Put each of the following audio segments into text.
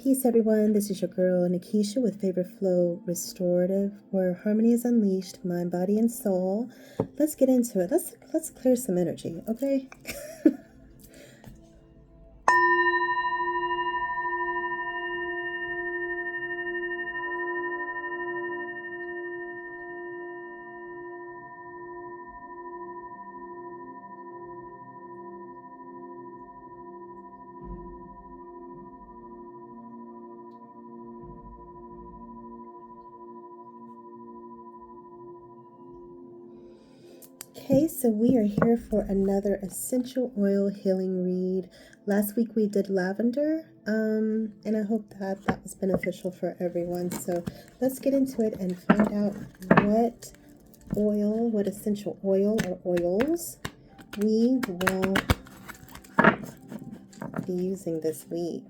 Peace, everyone. This is your girl Nikisha with Favorite Flow Restorative, where harmony is unleashed, mind, body, and soul. Let's get into it. Let's clear some energy, okay? Okay, so we are here for another essential oil healing read. Last week we did lavender, and I hope that was beneficial for everyone. So let's get into it and find out what essential oil or oils we will be using this week.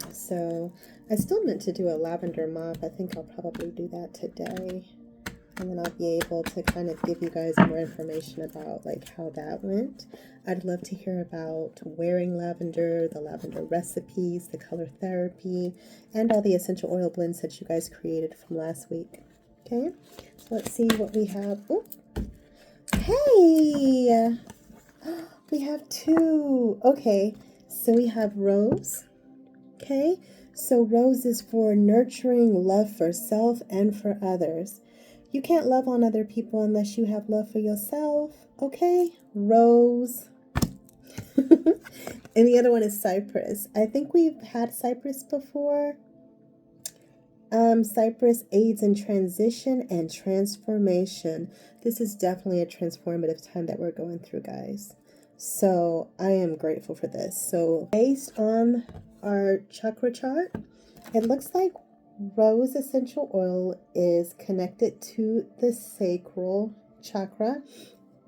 So I still meant to do a lavender mop. I think I'll probably do that today. And then I'll be able to kind of give you guys more information about like how that went. I'd love to hear about wearing lavender, the lavender recipes, the color therapy, and all the essential oil blends that you guys created from last week. Okay, so let's see what we have. Oh, hey, we have two. Okay, so we have rose. Okay, so rose is for nurturing love for self and for others. You can't love on other people unless you have love for yourself, okay? Rose. And the other one is Cypress. I think we've had Cypress before. Cypress aids in transition and transformation. This is definitely a transformative time that we're going through, guys. So I am grateful for this. So based on our chakra chart, it looks like rose essential oil is connected to the sacral chakra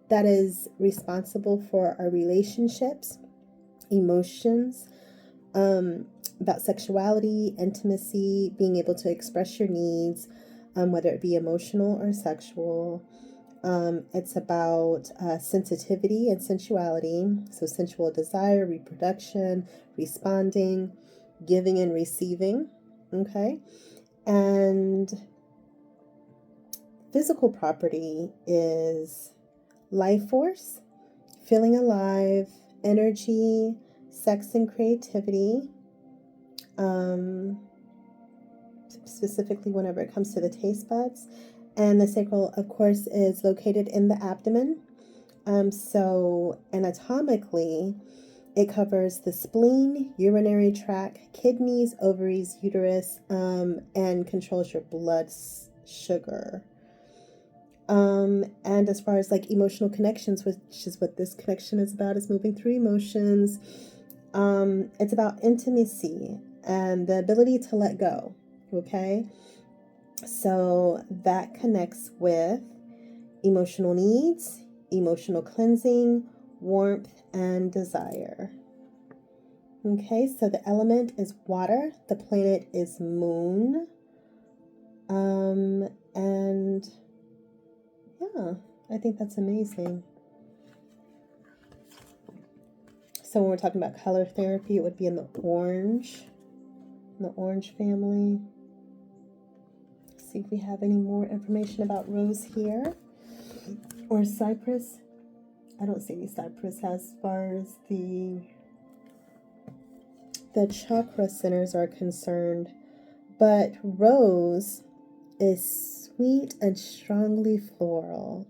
that is responsible for our relationships, emotions, about sexuality, intimacy, being able to express your needs, whether it be emotional or sexual. It's about sensitivity and sensuality, so sensual desire, reproduction, responding, giving and receiving. Okay, and physical property is life force, feeling alive, energy, sex and creativity, specifically whenever it comes to the taste buds. And the sacral, of course, is located in the abdomen. So anatomically, it covers the spleen, urinary tract, kidneys, ovaries, uterus, and controls your blood sugar. And as far as like emotional connections, which is what this connection is about, is moving through emotions. It's about intimacy and the ability to let go. Okay. So that connects with emotional needs, emotional cleansing, warmth, and desire. Okay, so the element is water, the planet is moon, and yeah, I think that's amazing. So when we're talking about color therapy, it would be in the orange family. Let's see if we have any more information about rose here, or cypress. I don't see any cypress as far as the chakra centers are concerned, but rose is sweet and strongly floral.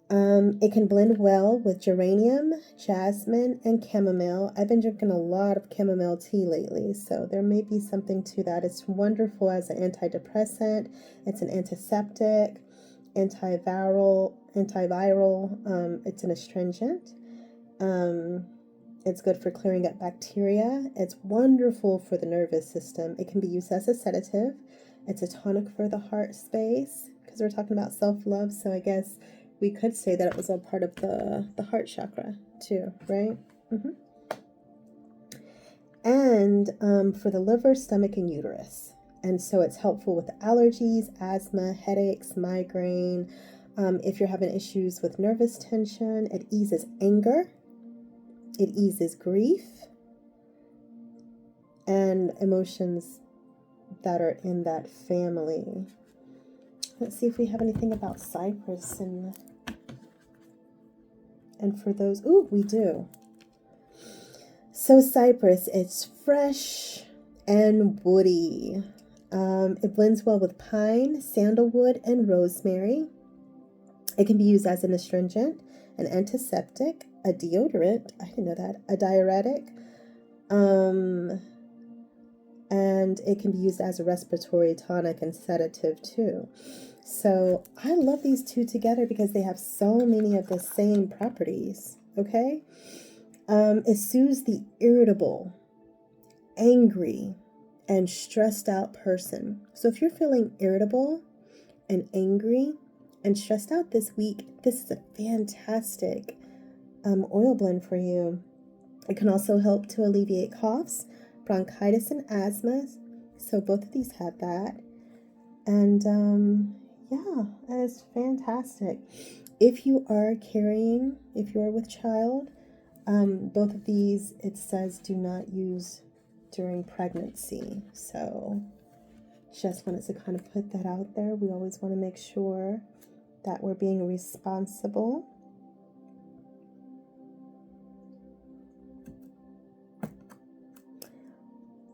It can blend well with geranium, jasmine, and chamomile. I've been drinking a lot of chamomile tea lately, so there may be something to that. It's wonderful as an antidepressant. It's an antiseptic, antiviral. It's an astringent. It's good for clearing up bacteria. It's wonderful for the nervous system. It can be used as a sedative. It's a tonic for the heart space, because we're talking about self-love, so I guess we could say that it was a part of the heart chakra too, right? And for the liver, stomach, and uterus. And so it's helpful with allergies, asthma, headaches, migraine. If you're having issues with nervous tension, it eases anger. It eases grief. emotions that are in that family. Let's see if we have anything about Cypress and for those. Ooh, we do. So Cypress, it's fresh and woody. It blends well with pine, sandalwood, and rosemary. It can be used as an astringent, an antiseptic, a deodorant, I didn't know that, a diuretic, and it can be used as a respiratory tonic and sedative too. So I love these two together because they have so many of the same properties, okay? It soothes the irritable, angry, and stressed out person. So if you're feeling irritable and angry and stressed out this week, this is a fantastic oil blend for you. It can also help to alleviate coughs, bronchitis, and asthma. So both of these have that. And yeah, it's fantastic. If you are with child, both of these, it says do not use during pregnancy. So just wanted to kind of put that out there. We always want to make sure that we're being responsible.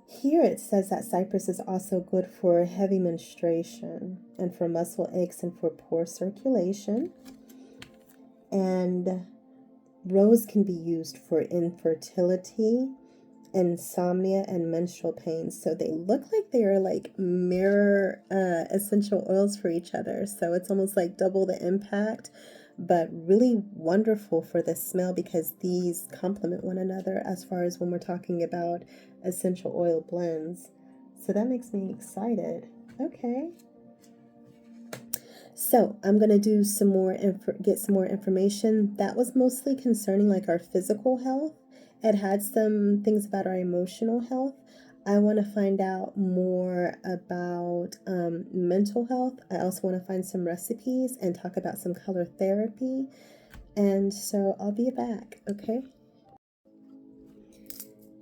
Here it says that Cypress is also good for heavy menstruation and for muscle aches and for poor circulation. And rose can be used for infertility, insomnia, and menstrual pains. So they look like they are like mirror essential oils for each other. So it's almost like double the impact, but really wonderful for the smell because these complement one another as far as when we're talking about essential oil blends. So that makes me excited. Okay. So I'm going to do some more, get some more information. That was mostly concerning like our physical health. It had some things about our emotional health. I want to find out more about mental health. I also want to find some recipes and talk about some color therapy. And so I'll be back, okay?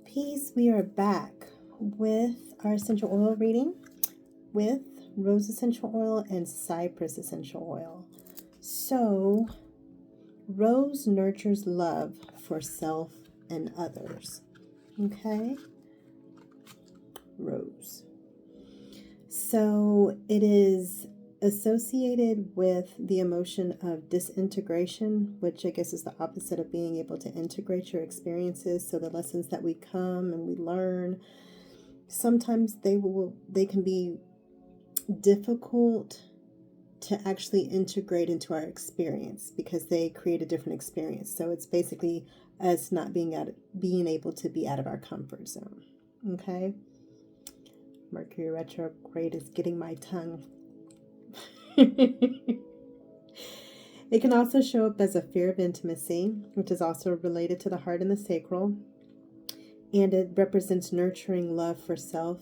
Peace, we are back with our essential oil reading with rose essential oil and cypress essential oil. So, rose nurtures love for self and others. Okay? Rose. So, it is associated with the emotion of disintegration, which I guess is the opposite of being able to integrate your experiences. So, the lessons that we come and we learn, sometimes they can be difficult to actually integrate into our experience because they create a different experience. So it's basically us not being able to be out of our comfort zone. Okay. Mercury retrograde is getting my tongue. It can also show up as a fear of intimacy, which is also related to the heart and the sacral. And it represents nurturing love for self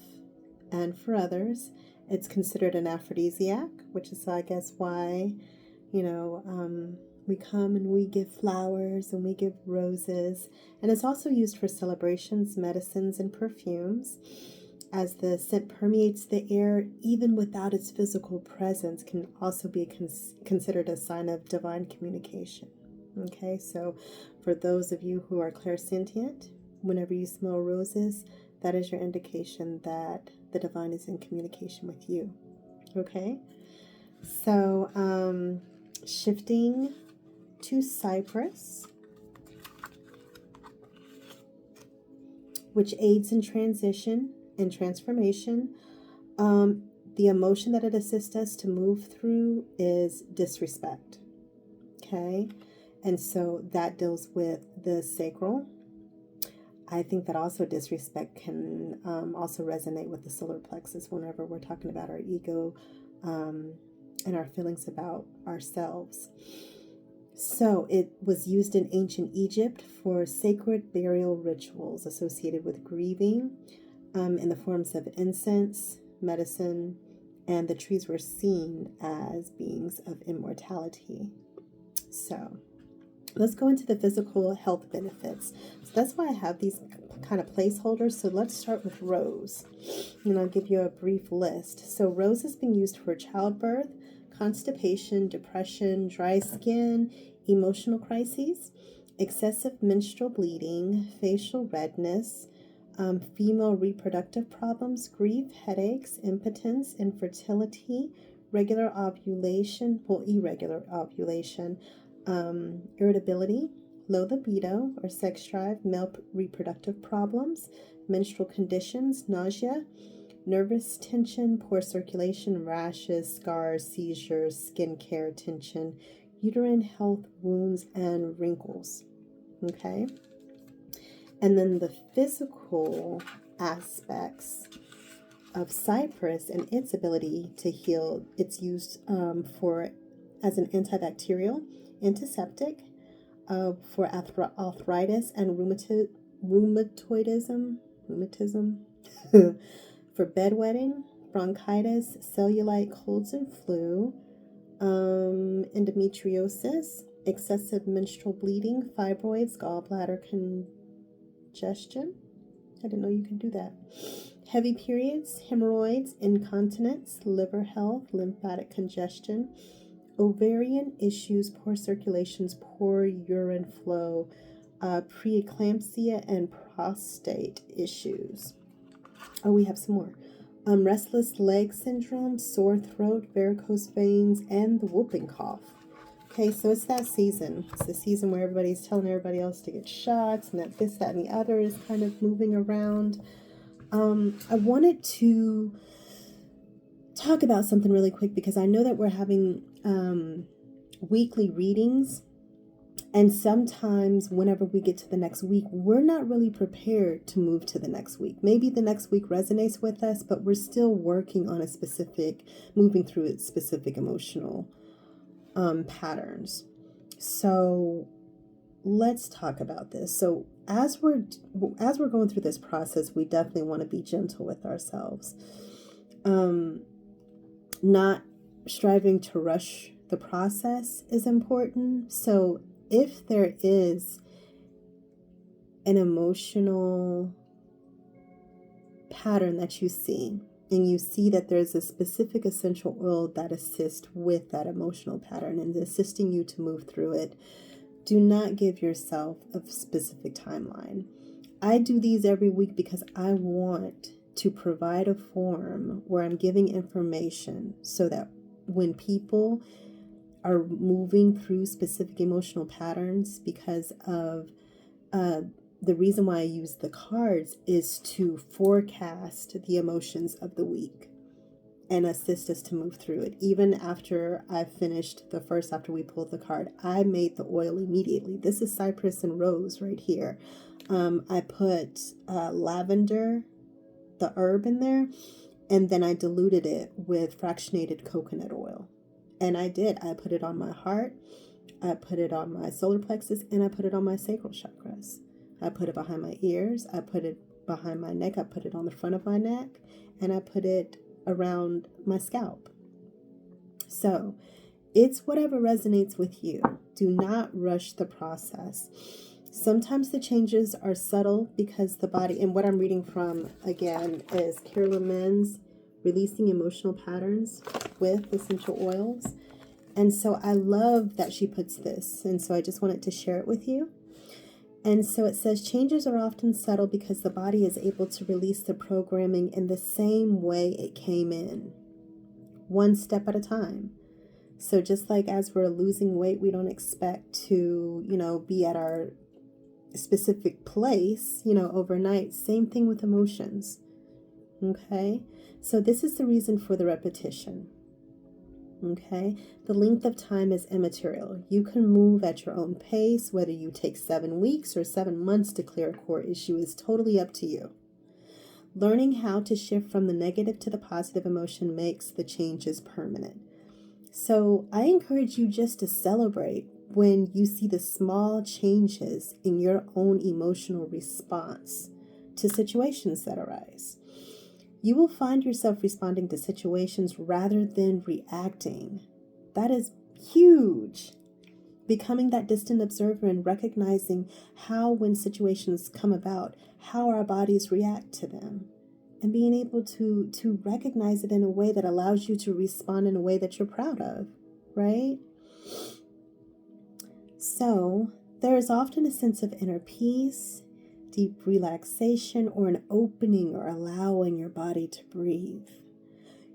and for others. It's considered an aphrodisiac, which is, I guess, why, we come and we give flowers and we give roses. And it's also used for celebrations, medicines, and perfumes. As the scent permeates the air, even without its physical presence, can also be considered a sign of divine communication. Okay, so for those of you who are clairsentient, whenever you smell roses, that is your indication that the divine is in communication with you. Okay? So, shifting to Cypress, which aids in transition and transformation. The emotion that it assists us to move through is disrespect. Okay? And so that deals with the sacral. I think that also disrespect can also resonate with the solar plexus whenever we're talking about our ego and our feelings about ourselves. So it was used in ancient Egypt for sacred burial rituals associated with grieving in the forms of incense, medicine, and the trees were seen as beings of immortality. So let's go into the physical health benefits. So that's why I have these kind of placeholders. So let's start with rose, and I'll give you a brief list. So rose has been used for childbirth, constipation, depression, dry skin, emotional crises, excessive menstrual bleeding, facial redness, female reproductive problems, grief, headaches, impotence, infertility, irregular ovulation, irritability, low libido or sex drive, male reproductive problems, menstrual conditions, nausea, nervous tension, poor circulation, rashes, scars, seizures, skin care, tension, uterine health, wounds, and wrinkles. Okay? And then the physical aspects of Cypress and its ability to heal, it's used as an antibacterial, antiseptic, for arthritis and rheumatism, for bedwetting, bronchitis, cellulite, colds and flu, endometriosis, excessive menstrual bleeding, fibroids, gallbladder congestion. I didn't know you could do that. Heavy periods, hemorrhoids, incontinence, liver health, lymphatic congestion, ovarian issues, poor circulations, poor urine flow, preeclampsia, and prostate issues. Oh, we have some more. Restless leg syndrome, sore throat, varicose veins, and the whooping cough. Okay, so it's that season. It's the season where everybody's telling everybody else to get shots, and that this, that, and the other is kind of moving around. I wanted to talk about something really quick because I know that we're having weekly readings, and sometimes whenever we get to the next week, we're not really prepared to move to the next week. Maybe the next week resonates with us, but we're still working on moving through its specific emotional patterns. So let's talk about this. So as we're going through this process, we definitely want to be gentle with ourselves. Not striving to rush the process is important. So if there is an emotional pattern that you see, and you see that there's a specific essential oil that assists with that emotional pattern and assisting you to move through it, do not give yourself a specific timeline. I do these every week because I want to provide a forum where I'm giving information so that when people are moving through specific emotional patterns, because of the reason why I use the cards is to forecast the emotions of the week and assist us to move through it. Even after I finished after we pulled the card, I made the oil immediately. This is Cypress and Rose right here. I put lavender, the herb, in there, and then I diluted it with fractionated coconut oil. And I put it on my heart, I put it on my solar plexus, and I put it on my sacral chakras. I put it behind my ears, I put it behind my neck, I put it on the front of my neck, and I put it around my scalp. So it's whatever resonates with you. Do not rush the process. Sometimes the changes are subtle because the body, and what I'm reading from again is Carolyn Mann's Releasing Emotional Patterns with Essential Oils. And so I love that she puts this, and so I just wanted to share it with you. And so it says, changes are often subtle because the body is able to release the programming in the same way it came in, one step at a time. So just like as we're losing weight, we don't expect to, be at our specific place, overnight. Same thing with emotions. Okay? So this is the reason for the repetition. Okay, the length of time is immaterial. You can move at your own pace. Whether you take 7 weeks or 7 months to clear a core issue is totally up to you. Learning how to shift from the negative to the positive emotion makes the changes permanent. So I encourage you just to celebrate when you see the small changes in your own emotional response to situations that arise. You will find yourself responding to situations rather than reacting. That is huge. Becoming that distant observer and recognizing how, when situations come about, how our bodies react to them. And being able to recognize it in a way that allows you to respond in a way that you're proud of, right? So there is often a sense of inner peace, deep relaxation, or an opening or allowing your body to breathe.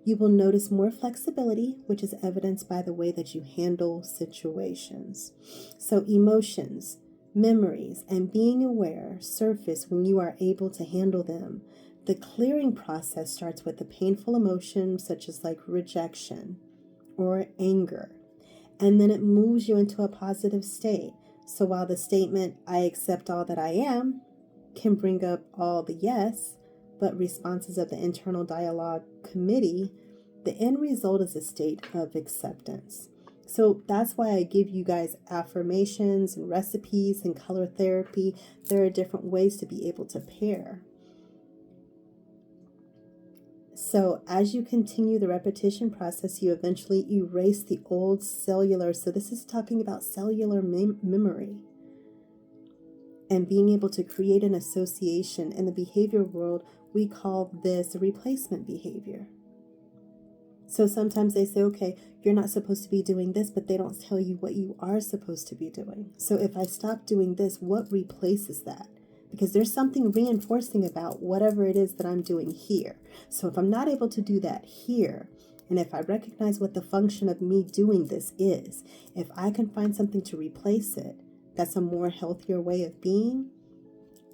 You will notice more flexibility, which is evidenced by the way that you handle situations. So emotions, memories, and being aware surface when you are able to handle them. The clearing process starts with the painful emotions such as like rejection or anger, and then it moves you into a positive state. So while the statement, I accept all that I am, can bring up all the yes, but responses of the internal dialogue committee, the end result is a state of acceptance. So that's why I give you guys affirmations and recipes and color therapy. There are different ways to be able to pair. So as you continue the repetition process, you eventually erase the old cellular. So this is talking about cellular memory. And being able to create an association. In the behavior world, we call this a replacement behavior. So sometimes they say, okay, you're not supposed to be doing this, but they don't tell you what you are supposed to be doing. So if I stop doing this, what replaces that? Because there's something reinforcing about whatever it is that I'm doing here. So if I'm not able to do that here, and if I recognize what the function of me doing this is, if I can find something to replace it, that's a more healthier way of being,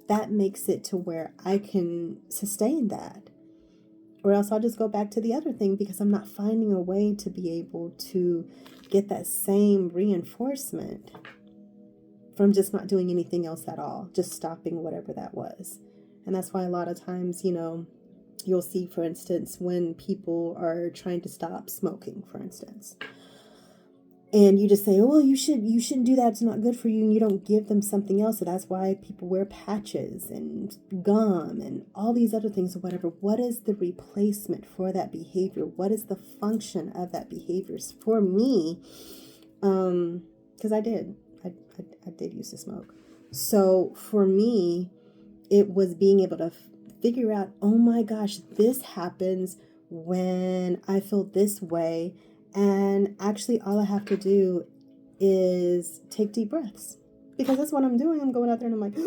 that makes it to where I can sustain that. Or else I'll just go back to the other thing because I'm not finding a way to be able to get that same reinforcement from just not doing anything else at all, just stopping whatever that was. And that's why a lot of times, you'll see, for instance, when people are trying to stop smoking, for instance, and you just say, oh, well, you shouldn't do that, it's not good for you, and you don't give them something else. So that's why people wear patches and gum and all these other things or whatever. What is the replacement for that behavior? What is the function of that behavior? For me, because I did used to smoke. So for me, it was being able to figure out, oh my gosh, this happens when I feel this way. And actually, all I have to do is take deep breaths, because that's what I'm doing. I'm going out there and I'm like,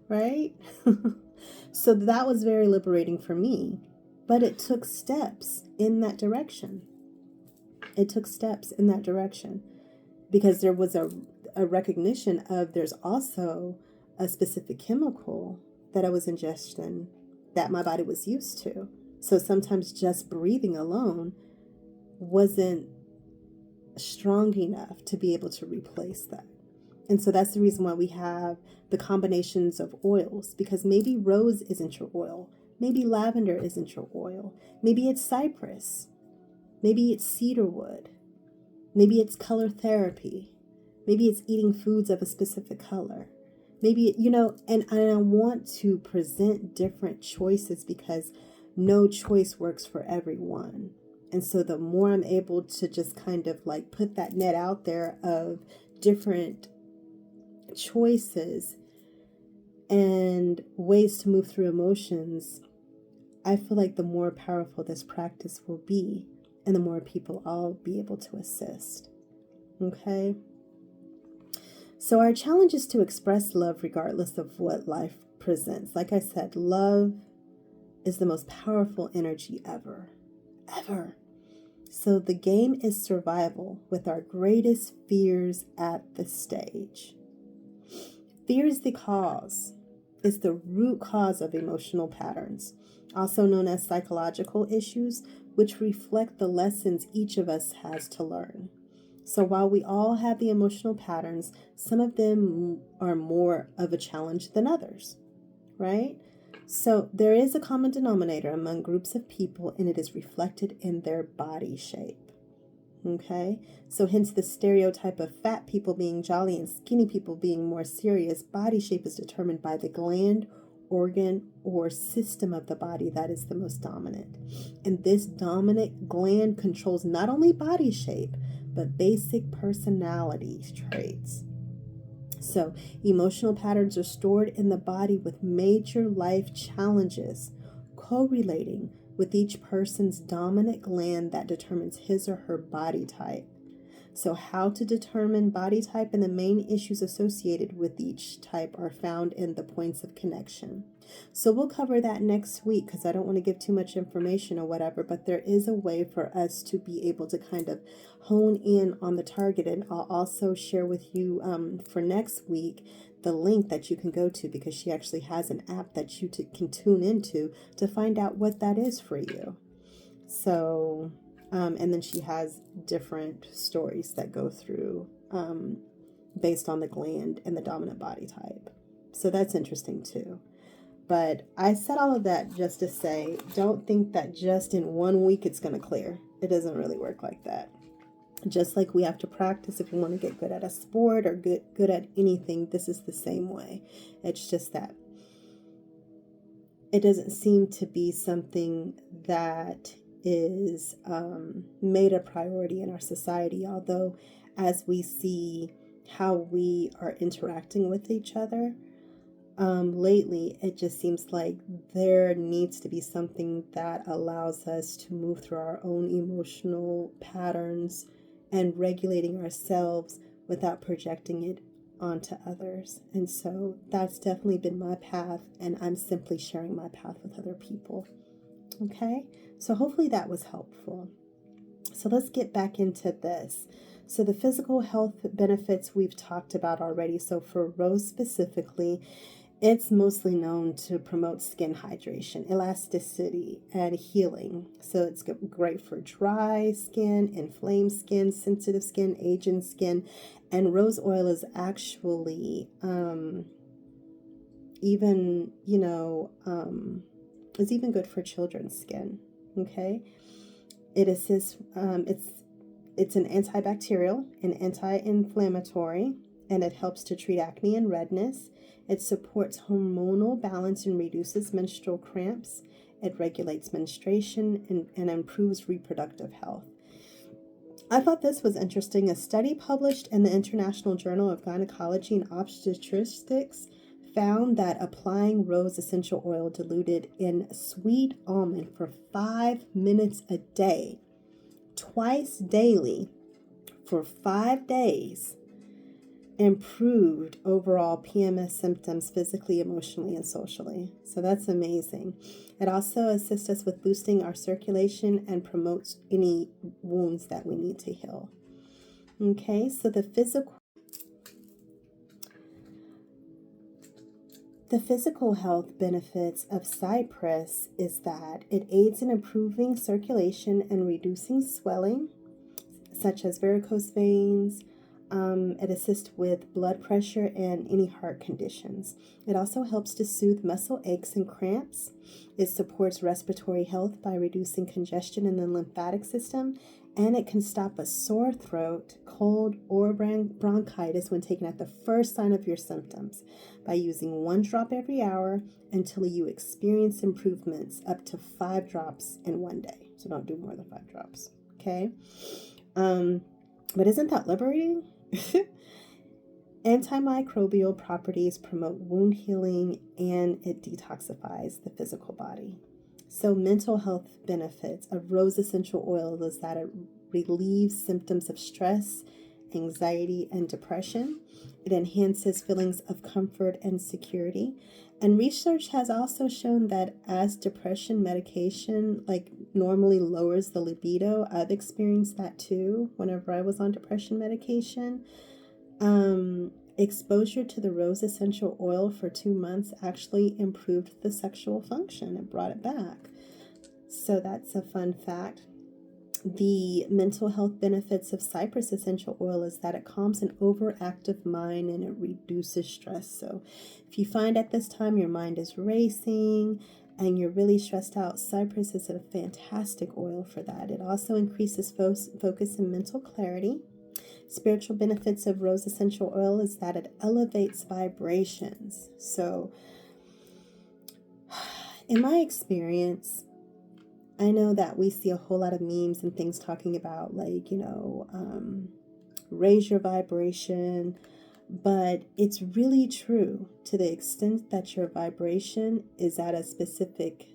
right? So that was very liberating for me, but it took steps in that direction. Because there was a recognition of there's also a specific chemical that I was ingesting that my body was used to. So sometimes just breathing alone wasn't strong enough to be able to replace that. And so that's the reason why we have the combinations of oils, because maybe rose isn't your oil. Maybe lavender isn't your oil. Maybe it's cypress. Maybe it's cedarwood. Maybe it's color therapy. Maybe it's eating foods of a specific color. Maybe, and I want to present different choices because no choice works for everyone. And so the more I'm able to just kind of like put that net out there of different choices and ways to move through emotions, I feel like the more powerful this practice will be, and the more people I'll be able to assist. Okay? So our challenge is to express love regardless of what life presents. Like I said, love is the most powerful energy ever. So the game is survival with our greatest fears at the stage. Fear is the cause. It's the root cause of emotional patterns, also known as psychological issues, which reflect the lessons each of us has to learn. So while we all have the emotional patterns, some of them are more of a challenge than others, right? So there is a common denominator among groups of people, and it is reflected in their body shape. Okay? So hence the stereotype of fat people being jolly and skinny people being more serious. Body shape is determined by the gland organ or system of the body that is the most dominant. And this dominant gland controls not only body shape, but basic personality traits. So emotional patterns are stored in the body with major life challenges correlating with each person's dominant gland that determines his or her body type. So how to determine body type and the main issues associated with each type are found in the points of connection. So we'll cover that next week because I don't want to give too much information or whatever, but there is a way for us to be able to kind of hone in on the target. And I'll also share with you for next week the link that you can go to, because she actually has an app that you can tune into to find out what that is for you. So, and then she has different stories that go through based on the gland and the dominant body type. So that's interesting too. But I said all of that just to say, don't think that just in 1 week it's going to clear. It doesn't really work like that. Just like we have to practice if you want to get good at a sport or good at anything, this is the same way. It's just that it doesn't seem to be something that is made a priority in our society. Although as we see how we are interacting with each other, lately, it just seems like there needs to be something that allows us to move through our own emotional patterns and regulating ourselves without projecting it onto others. And so that's definitely been my path, and I'm simply sharing my path with other people. Okay, so hopefully that was helpful. So let's get back into this. So the physical health benefits we've talked about already. So for rose specifically, it's mostly known to promote skin hydration, elasticity, and healing. So it's great for dry skin, inflamed skin, sensitive skin, aging skin. And rose oil is actually even, it's even good for children's skin. Okay. It assists, it's an antibacterial and anti-inflammatory, and it helps to treat acne and redness. It supports hormonal balance and reduces menstrual cramps. It regulates menstruation and improves reproductive health. I thought this was interesting. A study published in the International Journal of Gynecology and Obstetrics found that applying rose essential oil diluted in sweet almond for 5 minutes a day, twice daily, for 5 days, improved overall PMS symptoms physically, emotionally, and socially. So that's amazing. It also assists us with boosting our circulation and promotes any wounds that we need to heal. Okay, so the physical health benefits of Cypress is that it aids in improving circulation and reducing swelling, such as varicose veins. It assists with blood pressure and any heart conditions. It also helps to soothe muscle aches and cramps. It supports respiratory health by reducing congestion in the lymphatic system, and it can stop a sore throat, cold, or bronchitis when taken at the first sign of your symptoms by using 1 drop every hour until you experience improvements up to 5 drops in 1 day. So don't do more than 5 drops, okay? But isn't that liberating? Antimicrobial properties promote wound healing, and it detoxifies the physical body. So mental health benefits of rose essential oil is that it relieves symptoms of stress, anxiety, and depression. It enhances feelings of comfort and security. And research has also shown that as depression medication normally lowers the libido, I've experienced that too whenever I was on depression medication. Exposure to the rose essential oil for 2 months actually improved the sexual function. It brought it back. So that's a fun fact. The mental health benefits of Cypress essential oil is that it calms an overactive mind and it reduces stress. So if you find at this time your mind is racing and you're really stressed out, Cypress is a fantastic oil for that. It also increases focus and mental clarity. Spiritual benefits of rose essential oil is that it elevates vibrations. So In my experience, I know that we see a whole lot of memes and things talking about, like, raise your vibration, but it's really true to the extent that your vibration is at a specific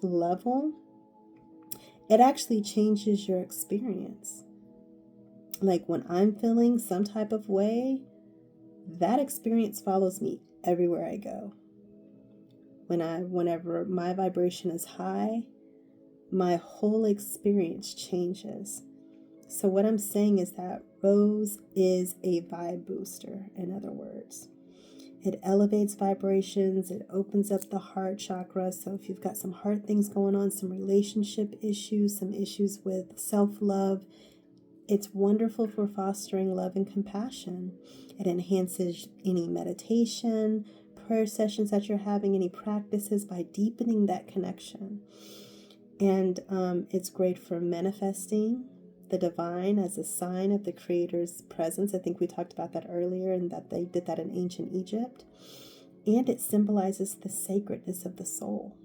level. It actually changes your experience. Like when I'm feeling some type of way, that experience follows me everywhere I go. Whenever my vibration is high, my whole experience changes. So what I'm saying is that Rose is a vibe booster, in other words. It elevates vibrations, it opens up the heart chakra. So if you've got some heart things going on, some relationship issues, some issues with self-love, it's wonderful for fostering love and compassion. It enhances any meditation, prayer sessions that you're having, any practices by deepening that connection. And it's great for manifesting the divine as a sign of the Creator's presence. I think we talked about that earlier, and that they did that in ancient Egypt. And it symbolizes the sacredness of the soul.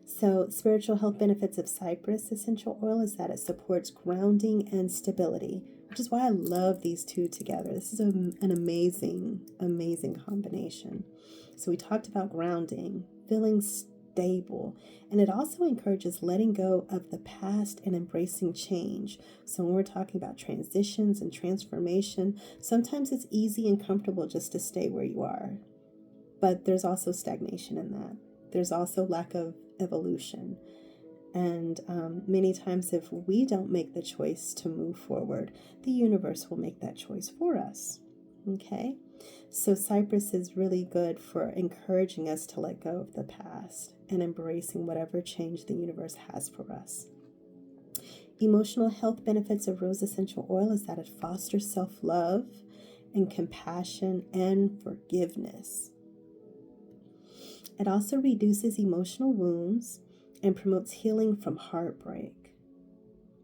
So spiritual health benefits of Cypress essential oil is that it supports grounding and stability, which is why I love these two together. This is an amazing, amazing combination. So we talked about grounding, feeling stable, and it also encourages letting go of the past and embracing change. So when we're talking about transitions and transformation, sometimes it's easy and comfortable just to stay where you are, but there's also stagnation in that. There's also lack of evolution. And many times if we don't make the choice to move forward, the universe will make that choice for us. Okay? So Cypress is really good for encouraging us to let go of the past and embracing whatever change the universe has for us. Emotional health benefits of rose essential oil is that it fosters self-love and compassion and forgiveness. It also reduces emotional wounds and promotes healing from heartbreak,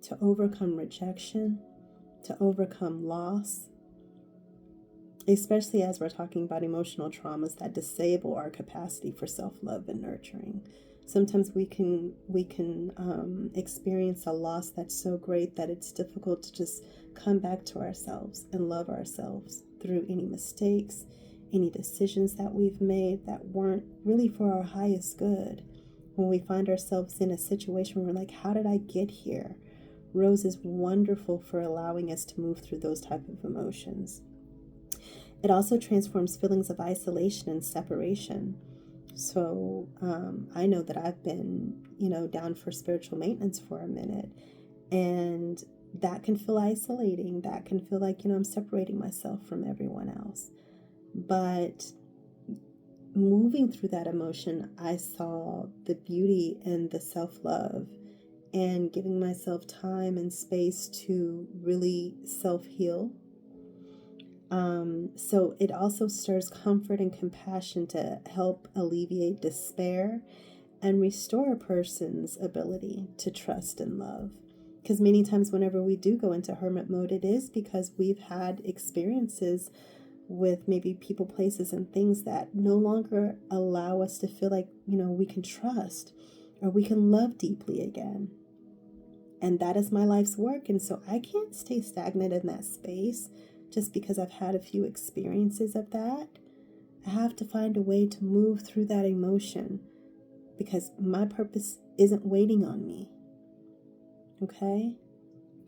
to overcome rejection, to overcome loss, especially as we're talking about emotional traumas that disable our capacity for self-love and nurturing. Sometimes we can experience a loss that's so great that it's difficult to just come back to ourselves and love ourselves through any mistakes, any decisions that we've made that weren't really for our highest good. When we find ourselves in a situation where we're like, how did I get here? Rose is wonderful for allowing us to move through those type of emotions. It also transforms feelings of isolation and separation. So I know that I've been, down for spiritual maintenance for a minute, and that can feel isolating. That can feel like, I'm separating myself from everyone else. But moving through that emotion, I saw the beauty and the self-love and giving myself time and space to really self-heal. So it also stirs comfort and compassion to help alleviate despair and restore a person's ability to trust and love. Because many times whenever we do go into hermit mode, it is because we've had experiences with maybe people, places, and things that no longer allow us to feel like, we can trust or we can love deeply again. And that is my life's work. And so I can't stay stagnant in that space just because I've had a few experiences of that. I have to find a way to move through that emotion because my purpose isn't waiting on me. Okay?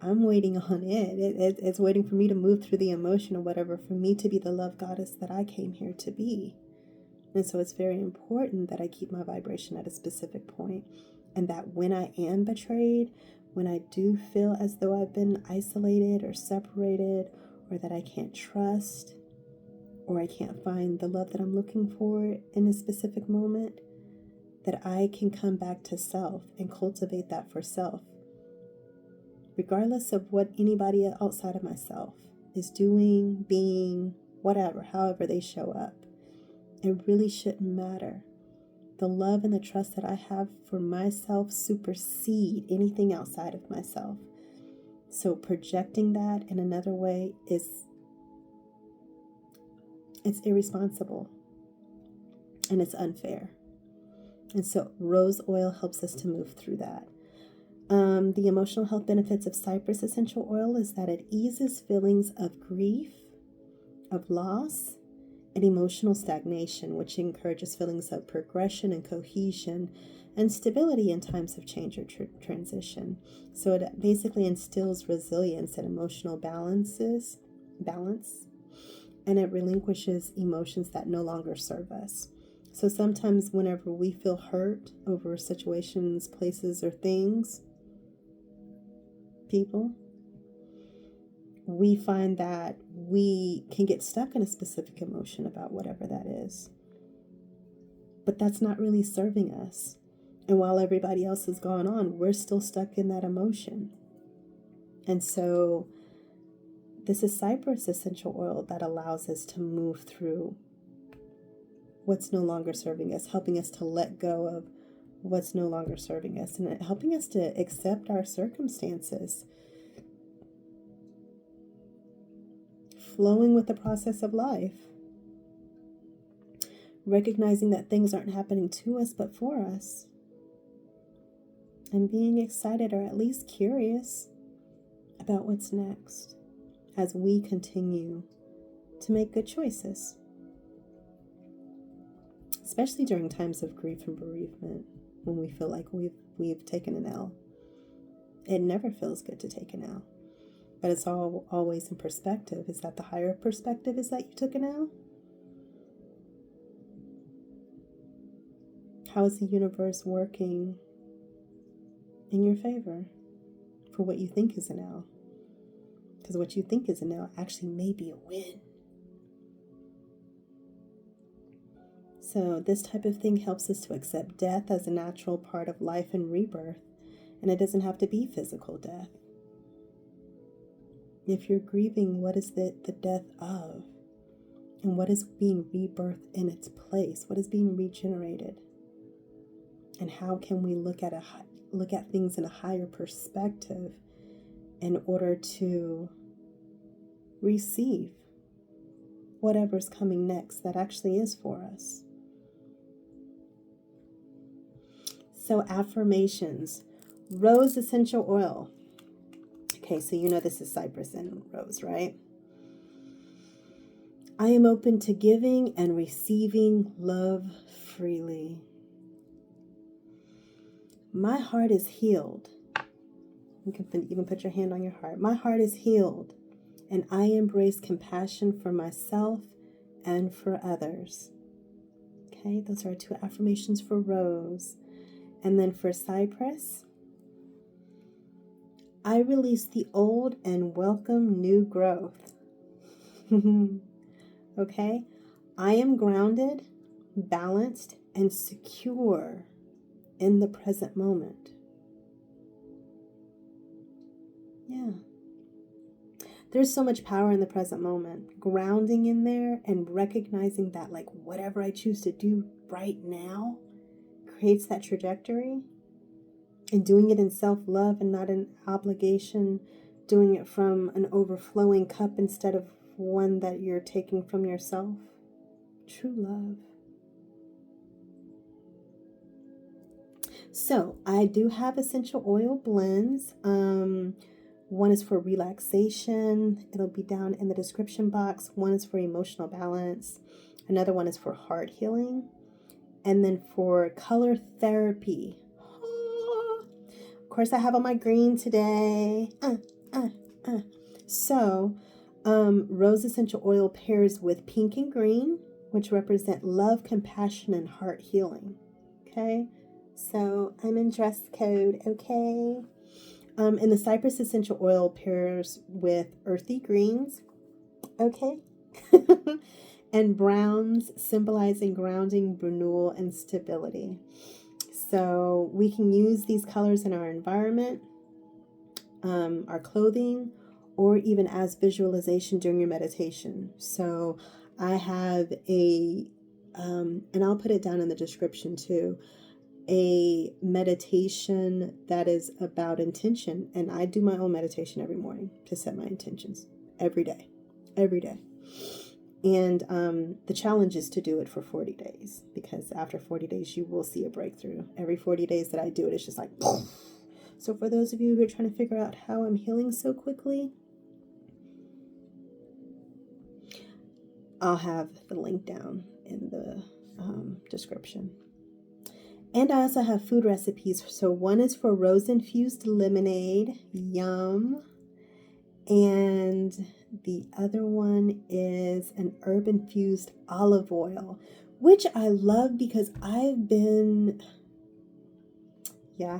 I'm waiting on it. It's waiting for me to move through the emotion or whatever, for me to be the love goddess that I came here to be. And so it's very important that I keep my vibration at a specific point, and that when I am betrayed, when I do feel as though I've been isolated or separated, or that I can't trust, or I can't find the love that I'm looking for in a specific moment, that I can come back to self and cultivate that for self. Regardless of what anybody outside of myself is doing, being, whatever, however they show up, it really shouldn't matter. The love and the trust that I have for myself supersede anything outside of myself. So projecting that in another way it's irresponsible and it's unfair. And so rose oil helps us to move through that. The emotional health benefits of Cypress essential oil is that it eases feelings of grief, of loss, and emotional stagnation, which encourages feelings of progression and cohesion and stability in times of change or transition. So it basically instills resilience and emotional balance, and it relinquishes emotions that no longer serve us. So sometimes whenever we feel hurt over situations, places, or things, people, we find that we can get stuck in a specific emotion about whatever that is. But that's not really serving us. And while everybody else is going on, we're still stuck in that emotion. And so this is Cypress essential oil that allows us to move through what's no longer serving us, helping us to let go of what's no longer serving us, and helping us to accept our circumstances, flowing with the process of life, recognizing that things aren't happening to us but for us, and being excited or at least curious about what's next as we continue to make good choices, especially during times of grief and bereavement, when we feel like we've taken an L. It never feels good to take an L, but it's always in perspective. Is that the higher perspective, is that you took an L? How is the universe working in your favor for what you think is an L? Because what you think is an L actually may be a win. So this type of thing helps us to accept death as a natural part of life and rebirth. And it doesn't have to be physical death. If you're grieving, what is the death of? And what is being rebirthed in its place? What is being regenerated? And how can we look at things in a higher perspective in order to receive whatever's coming next that actually is for us? So affirmations. Rose essential oil. Okay, so you know this is Cypress and rose, right? I am open to giving and receiving love freely. My heart is healed. You can even put your hand on your heart. My heart is healed, and I embrace compassion for myself and for others. Okay, those are 2 affirmations for rose. And then for Cypress, I release the old and welcome new growth. Okay, I am grounded, balanced, and secure in the present moment. Yeah. There's so much power in the present moment. Grounding in there and recognizing that, like, whatever I choose to do right now creates that trajectory, and doing it in self-love and not in obligation, doing it from an overflowing cup instead of one that you're taking from yourself. True love. So I do have essential oil blends. One is for relaxation. It'll be down in the description box. One is for emotional balance. Another one is for heart healing. And then for color therapy. Of course, I have on my green today. So, rose essential oil pairs with pink and green, which represent love, compassion, and heart healing. Okay, so I'm in dress code. Okay, and the Cypress essential oil pairs with earthy greens. Okay, and browns, symbolizing grounding, renewal, and stability. So we can use these colors in our environment, our clothing, or even as visualization during your meditation. So I have and I'll put it down in the description too, a meditation that is about intention. And I do my own meditation every morning to set my intentions every day. And the challenge is to do it for 40 days, because after 40 days, you will see a breakthrough. Every 40 days that I do it, it's just like, so for those of you who are trying to figure out how I'm healing so quickly, I'll have the link down in the description. And I also have food recipes. So one is for rose-infused lemonade. Yum. And the other one is an herb-infused olive oil, which I love because I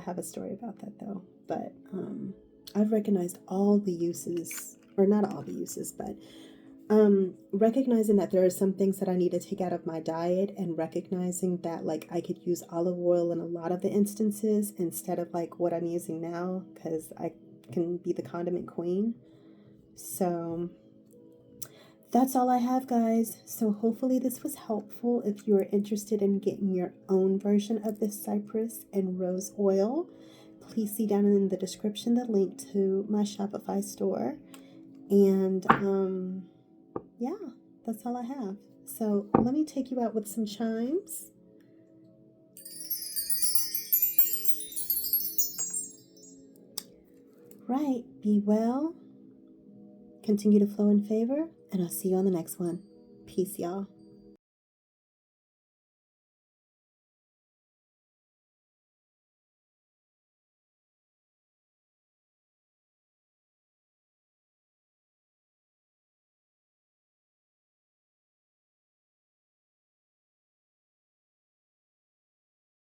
have a story about that though. But I've recognized all the uses, or not all the uses, but recognizing that there are some things that I need to take out of my diet, and recognizing that like I could use olive oil in a lot of the instances instead of like what I'm using now, because I can be the condiment queen. So that's all I have, guys. So hopefully this was helpful. If you are interested in getting your own version of this cypress and rose oil, please see down in the description the link to my Shopify store. And yeah, that's all I have. So let me take you out with some chimes. Right, be well, continue to flow in favor, and I'll see you on the next one. Peace, y'all.